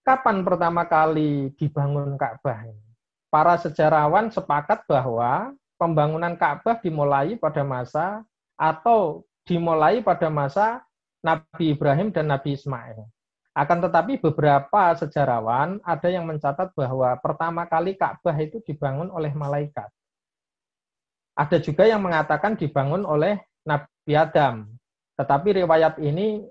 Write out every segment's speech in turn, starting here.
kapan pertama kali dibangun Ka'bah? Para sejarawan sepakat bahwa pembangunan Ka'bah dimulai pada masa atau dimulai pada masa Nabi Ibrahim dan Nabi Ismail. Akan tetapi beberapa sejarawan ada yang mencatat bahwa pertama kali Ka'bah itu dibangun oleh malaikat. Ada juga yang mengatakan dibangun oleh Nabi Adam. Tetapi riwayat ini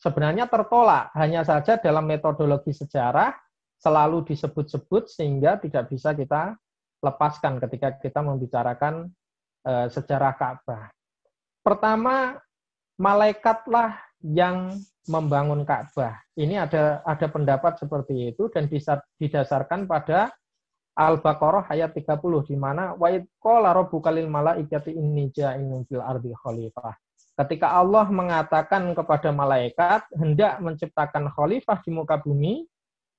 sebenarnya tertolak. Hanya saja dalam metodologi sejarah selalu disebut-sebut sehingga tidak bisa kita lepaskan ketika kita membicarakan sejarah Ka'bah. Pertama, malaikatlah yang membangun Ka'bah. Ini ada pendapat seperti itu dan didasarkan pada Al-Baqarah ayat 30 di mana wa id qala rabbuka lil malaikati inni ja'ilun fil ardi khalifah. Ketika Allah mengatakan kepada malaikat hendak menciptakan khalifah di muka bumi,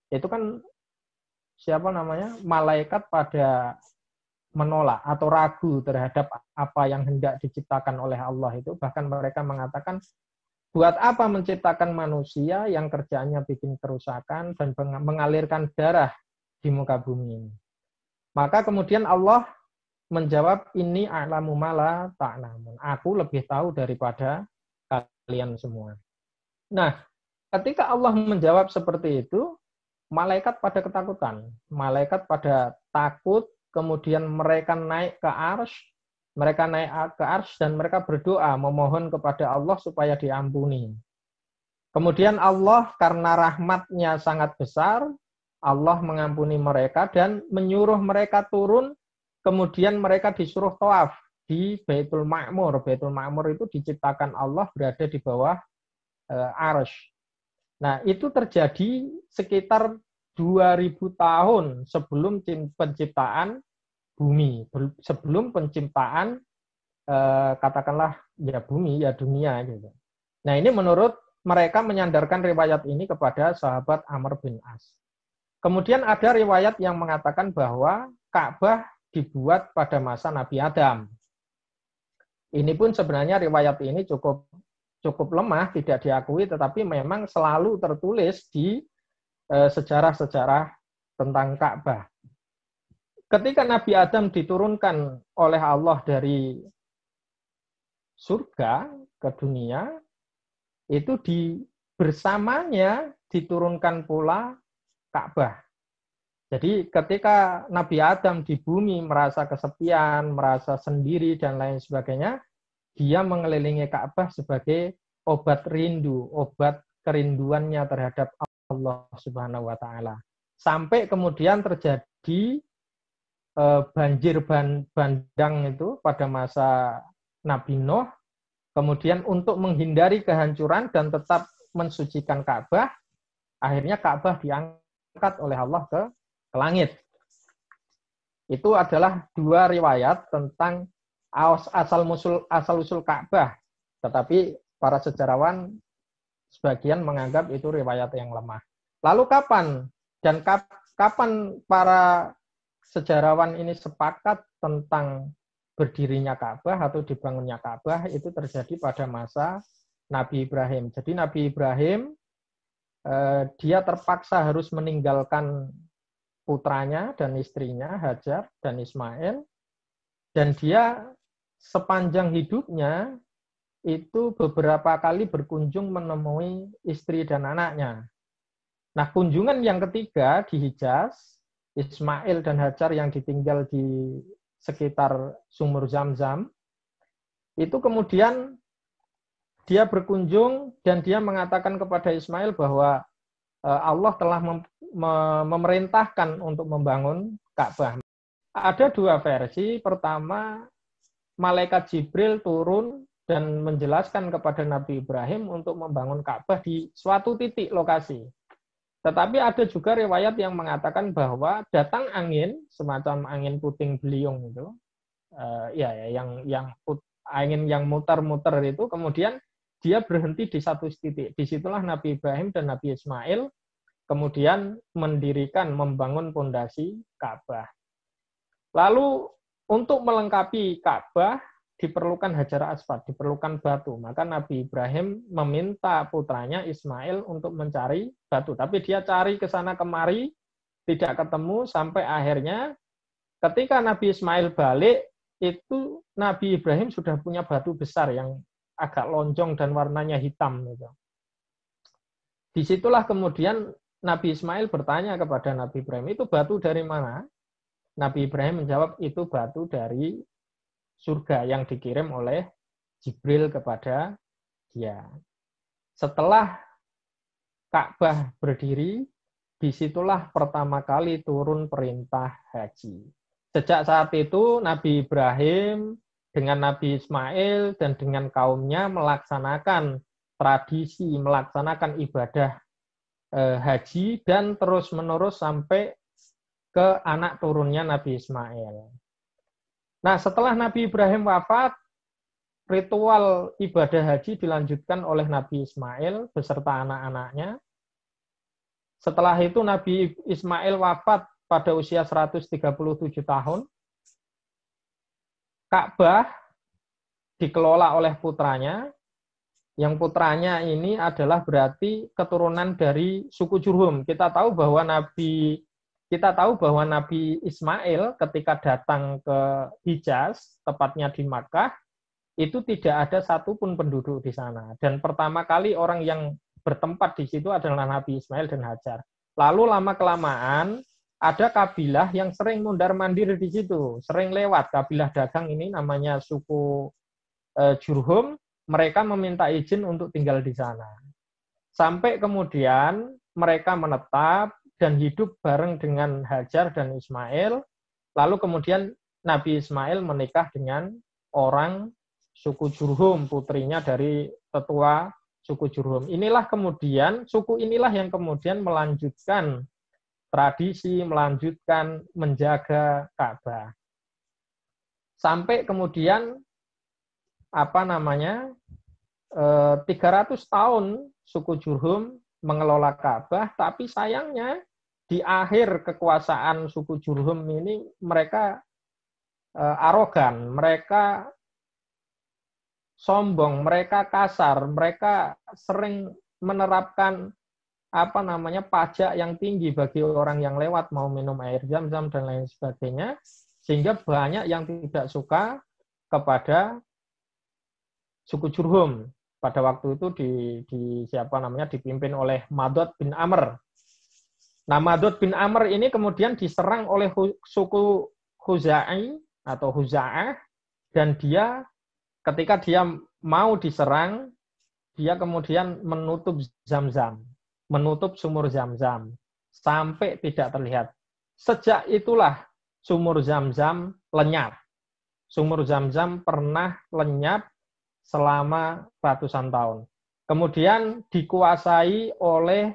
itu kan siapa namanya? Malaikat pada menolak atau ragu terhadap apa yang hendak diciptakan oleh Allah itu. Bahkan mereka mengatakan, buat apa menciptakan manusia yang kerjaannya bikin kerusakan dan mengalirkan darah di muka bumi ini. Maka kemudian Allah menjawab, ini a'lamu ma la ta'lamun. Aku lebih tahu daripada kalian semua. Nah, ketika Allah menjawab seperti itu, malaikat pada ketakutan. Malaikat pada takut, kemudian mereka naik ke arsy, dan mereka berdoa memohon kepada Allah supaya diampuni. Kemudian Allah karena rahmatnya sangat besar, Allah mengampuni mereka dan menyuruh mereka turun, kemudian mereka disuruh tawaf di Baitul Ma'mur. Baitul Ma'mur itu diciptakan Allah berada di bawah arsy. Nah, itu terjadi sekitar 2000 tahun sebelum penciptaan bumi, sebelum penciptaan katakanlah ya bumi, ya dunia gitu. Nah, ini menurut mereka menyandarkan riwayat ini kepada sahabat Amr bin As. Kemudian ada riwayat yang mengatakan bahwa Ka'bah dibuat pada masa Nabi Adam. Ini pun sebenarnya riwayat ini cukup lemah, tidak diakui, tetapi memang selalu tertulis di sejarah-sejarah tentang Ka'bah. Ketika Nabi Adam diturunkan oleh Allah dari surga ke dunia, itu bersamanya diturunkan pula Ka'bah. Jadi ketika Nabi Adam di bumi merasa kesepian, merasa sendiri, dan lain sebagainya, dia mengelilingi Ka'bah sebagai obat rindu, obat kerinduannya terhadap Allah Subhanahu wa Ta'ala. Sampai kemudian terjadi banjir bandang itu pada masa Nabi Nuh. Kemudian untuk menghindari kehancuran dan tetap mensucikan Ka'bah, akhirnya Ka'bah diangkat oleh Allah ke langit. Itu adalah dua riwayat tentang asal-usul Ka'bah. Tetapi para sejarawan sebagian menganggap itu riwayat yang lemah. Lalu kapan para sejarawan ini sepakat tentang berdirinya Ka'bah atau dibangunnya Ka'bah? Itu terjadi pada masa Nabi Ibrahim. Jadi Nabi Ibrahim dia terpaksa harus meninggalkan putranya dan istrinya Hajar dan Ismail, dan dia sepanjang hidupnya itu beberapa kali berkunjung menemui istri dan anaknya. Nah, kunjungan yang ketiga di Hijaz, Ismail dan Hajar yang ditinggal di sekitar sumur Zam-Zam, itu kemudian dia berkunjung dan dia mengatakan kepada Ismail bahwa Allah telah memerintahkan untuk membangun Ka'bah. Ada dua versi. Pertama, malaikat Jibril turun dan menjelaskan kepada Nabi Ibrahim untuk membangun Ka'bah di suatu titik lokasi. Tetapi ada juga riwayat yang mengatakan bahwa datang angin, semacam angin puting beliung itu, angin yang muter-muter itu, kemudian dia berhenti di satu titik. Disitulah Nabi Ibrahim dan Nabi Ismail kemudian membangun pondasi Ka'bah. Lalu untuk melengkapi Ka'bah, diperlukan hajar aswad, diperlukan batu. Maka Nabi Ibrahim meminta putranya Ismail untuk mencari batu. Tapi dia cari ke sana kemari, tidak ketemu, sampai akhirnya ketika Nabi Ismail balik, itu Nabi Ibrahim sudah punya batu besar yang agak lonjong dan warnanya hitam. Disitulah kemudian Nabi Ismail bertanya kepada Nabi Ibrahim, itu batu dari mana? Nabi Ibrahim menjawab, itu batu dari surga yang dikirim oleh Jibril kepada dia. Setelah Ka'bah berdiri, disitulah pertama kali turun perintah haji. Sejak saat itu Nabi Ibrahim dengan Nabi Ismail dan dengan kaumnya melaksanakan tradisi, melaksanakan ibadah haji dan terus-menerus sampai ke anak turunnya Nabi Ismail. Nah, setelah Nabi Ibrahim wafat, ritual ibadah haji dilanjutkan oleh Nabi Ismail beserta anak-anaknya. Setelah itu Nabi Ismail wafat pada usia 137 tahun. Ka'bah dikelola oleh putranya. Yang putranya ini adalah berarti keturunan dari suku Jurhum. Kita tahu bahwa Nabi Ismail ketika datang ke Hijaz, tepatnya di Makkah, itu tidak ada satupun penduduk di sana. Dan pertama kali orang yang bertempat di situ adalah Nabi Ismail dan Hajar. Lalu lama-kelamaan ada kabilah yang sering mundar-mandir di situ, sering lewat. Kabilah dagang ini namanya suku Jurhum, mereka meminta izin untuk tinggal di sana. Sampai kemudian mereka menetap dan hidup bareng dengan Hajar dan Ismail. Lalu kemudian Nabi Ismail menikah dengan orang suku Jurhum, putrinya dari tetua suku Jurhum. Suku inilah yang kemudian melanjutkan tradisi, melanjutkan menjaga Ka'bah. Sampai kemudian 300 tahun suku Jurhum mengelola Ka'bah, tapi sayangnya di akhir kekuasaan suku Jurhum ini mereka arogan, mereka sombong, mereka kasar, mereka sering menerapkan pajak yang tinggi bagi orang yang lewat mau minum air Zam-Zam dan lain sebagainya, sehingga banyak yang tidak suka kepada suku Jurhum. Pada waktu itu dipimpin oleh Madod bin Amr. Nah, Madod bin Amr ini kemudian diserang oleh suku Khuzai atau Huza'ah, dan ketika dia mau diserang, dia kemudian menutup Zam-Zam, menutup sumur Zam-Zam sampai tidak terlihat. Sejak itulah sumur Zam-Zam lenyap. Sumur Zam-Zam pernah lenyap selama ratusan tahun. Kemudian dikuasai oleh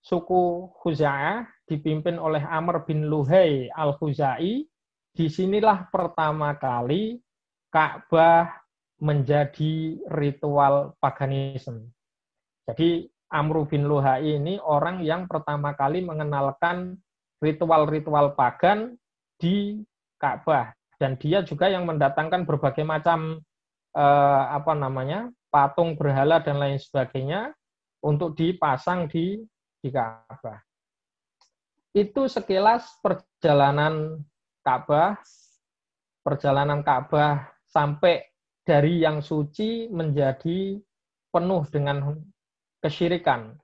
suku Khuza'ah, dipimpin oleh Amr bin Luhai al-Khuzai. Disinilah pertama kali Ka'bah menjadi ritual paganisme. Jadi Amr bin Luhai ini orang yang pertama kali mengenalkan ritual-ritual pagan di Ka'bah. Dan dia juga yang mendatangkan berbagai macam patung berhala dan lain sebagainya untuk dipasang di Ka'bah. Itu sekilas perjalanan Ka'bah sampai dari yang suci menjadi penuh dengan kesyirikan.